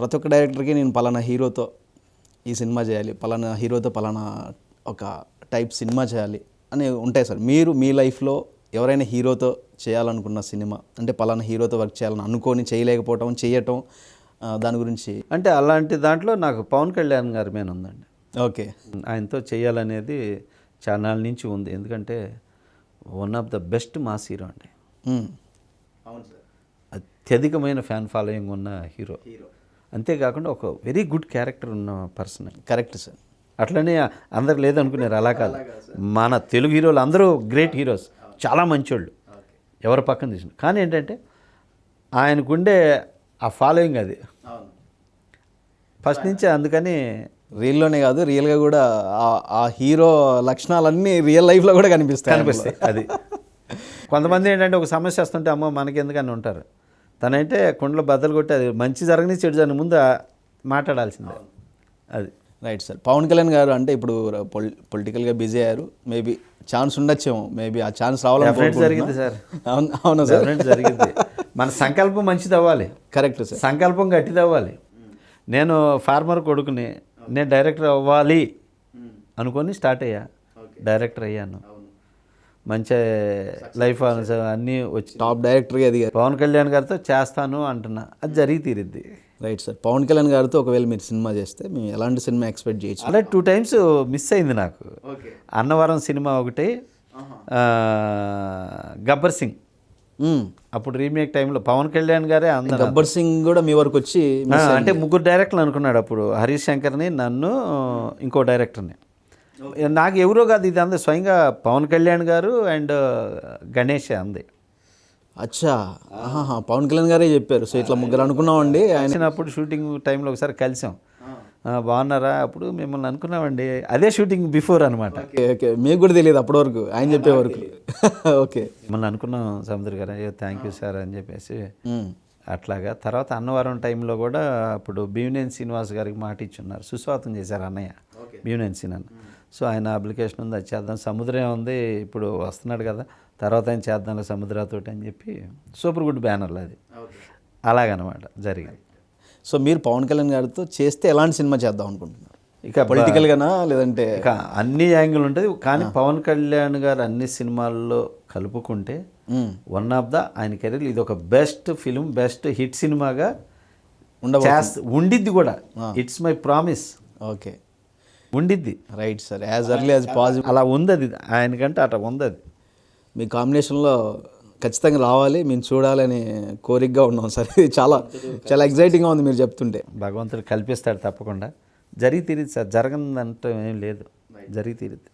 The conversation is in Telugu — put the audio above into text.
ప్రతి ఒక్క డైరెక్టర్కి నేను పలానా హీరోతో ఈ సినిమా చేయాలి, పలానా హీరోతో పలానా ఒక టైప్ సినిమా చేయాలి అని ఉంటాయి సార్. మీరు మీ లైఫ్లో ఎవరైనా హీరోతో చేయాలనుకున్న సినిమా అంటే పలానా హీరోతో వర్క్ చేయాలని అనుకొని చేయలేకపోవటం, చేయటం, దాని గురించి? అంటే అలాంటి దాంట్లో నాకు పవన్ కళ్యాణ్ గారి మీద ఉందండి. ఓకే. ఆయనతో చేయాలనేది చాలా నాళ్ళ నుంచి ఉంది. ఎందుకంటే one of the best mass hero అండి. అవును సార్. అత్యధికమైన ఫ్యాన్ ఫాలోయింగ్ ఉన్న హీరో. అంతేకాకుండా ఒక వెరీ గుడ్ క్యారెక్టర్ ఉన్న పర్సన్. Correct sir. అట్లనే అందరు లేదనుకున్నారు, అలా కాదు. మన తెలుగు హీరోలు అందరూ గ్రేట్ హీరోస్, చాలా మంచోళ్ళు, ఎవరు పక్కన తీసిన. కానీ ఏంటంటే ఆయనకుండే ఆ ఫాలోయింగ్ అది ఫస్ట్ నుంచి. అందుకని రీల్లోనే కాదు, రియల్గా కూడా ఆ హీరో లక్షణాలన్నీ రియల్ లైఫ్లో కూడా కనిపిస్తాయి. అది కొంతమంది ఏంటంటే ఒక సమస్య వస్తుంటే అమ్మో మనకెందుకని ఉంటారు. తనంటే కుండలో బద్దలు కొట్టి అది మంచి జరగని చెడు జరగని ముందు మాట్లాడాల్సిందే. అది రైట్ సార్. పవన్ కళ్యాణ్ గారు అంటే ఇప్పుడు పొలిటికల్గా బిజీ అయ్యారు, మేబీ ఛాన్స్ ఉండొచ్చేమో, మేబీ ఆ ఛాన్స్ రావాలని జరిగింది సార్. అవునా సార్? జరిగింది. మన సంకల్పం మంచిది అవ్వాలి. Correct sir. సంకల్పం గట్టిది అవ్వాలి. నేను ఫార్మర్ కొడుకుని, నేను డైరెక్టర్ అవ్వాలి అనుకొని స్టార్ట్ అయ్యా, డైరెక్టర్ అయ్యాను. మంచి లైఫ్ అన్నీ వచ్చి టాప్ డైరెక్టర్గా ఎదిగారు. పవన్ కళ్యాణ్ గారితో చేస్తాను అంటున్నా, అది జరిగి తీరిద్ది. Right sir. పవన్ కళ్యాణ్ గారితో ఒకవేళ మీరు సినిమా చేస్తే మేము ఎలాంటి సినిమా ఎక్స్పెక్ట్ చేయొచ్చు? అలా 2 times మిస్ అయింది నాకు. అన్నవరం సినిమా ఒకటి, గబ్బర్ సింగ్. అప్పుడు రీమేక్ టైంలో పవన్ కళ్యాణ్ గారే అందరూ. గబ్బర్ సింగ్ కూడా మీ వరకు వచ్చి అంటే 3 డైరెక్టర్లు అనుకున్నాడు అప్పుడు. హరీష్ శంకర్ని, నన్ను, ఇంకో డైరెక్టర్ని. నాకు ఎవరో కాదు, ఇది అంది స్వయంగా పవన్ కళ్యాణ్ గారు అండ్ గణేష్ అంది. అచ్చా, పవన్ కళ్యాణ్ గారే చెప్పారు. సో ఇట్లా ముగ్గురు అనుకున్నామండి. ఆయన అప్పుడు షూటింగ్ టైంలో ఒకసారి కలిసాం. బాగున్నారా? అప్పుడు మిమ్మల్ని అనుకున్నామండి. అదే షూటింగ్ బిఫోర్ అనమాట. ఓకే. మీకు కూడా తెలియదు అప్పటి వరకు, ఆయన చెప్పే వరకు. ఓకే. మిమ్మల్ని అనుకున్నాం సముద్ర గారు, అయ్యో థ్యాంక్ యూ సార్ అని చెప్పేసి. అట్లాగా తర్వాత అన్నవరం టైంలో కూడా అప్పుడు భీమనేని శ్రీనివాస్ గారికి మాట ఇచ్చున్నారు, సుస్వాగతం చేశారు అన్నయ్య భీమనేని శ్రీనివాస్. సో ఆయన అప్లికేషన్ ఉంది, అది చేద్దాం. సముద్రం ఉంది ఇప్పుడు వస్తున్నాడు కదా, తర్వాత ఆయన చేద్దాం సముద్రతోటి అని చెప్పి సూపర్ గుడ్ బ్యానర్లు అది. అలాగనమాట జరిగింది. సో మీరు పవన్ కళ్యాణ్ గారితో చేస్తే ఎలాంటి సినిమా చేద్దాం అనుకుంటున్నారు? ఇక పొలిటికల్గానా లేదంటే? ఇక అన్ని యాంగిల్ ఉంటుంది. కానీ పవన్ కళ్యాణ్ గారు అన్ని సినిమాల్లో కలుపుకుంటే వన్ ఆఫ్ ద ఆయన కెరీర్ ఇది ఒక బెస్ట్ ఫిలిం, బెస్ట్ హిట్ సినిమాగా ఉండిద్ది కూడా. It's my promise. ఓకే. ఉండిద్ది. Right sir. As early as possible అలా ఉంది అది, ఆయనకంటే అట్లా ఉంది అది. మీ కాంబినేషన్లో ఖచ్చితంగా రావాలి, మేము చూడాలని కోరికగా ఉన్నాం సార్. ఇది చాలా చాలా ఎగ్జైటింగ్గా ఉంది మీరు చెప్తుంటే. భగవంతుడు కల్పిస్తాడు తప్పకుండా. జరిగి తీరిద్ది సార్, జరగదంటే ఏం లేదు, జరిగి తీరిద్ది.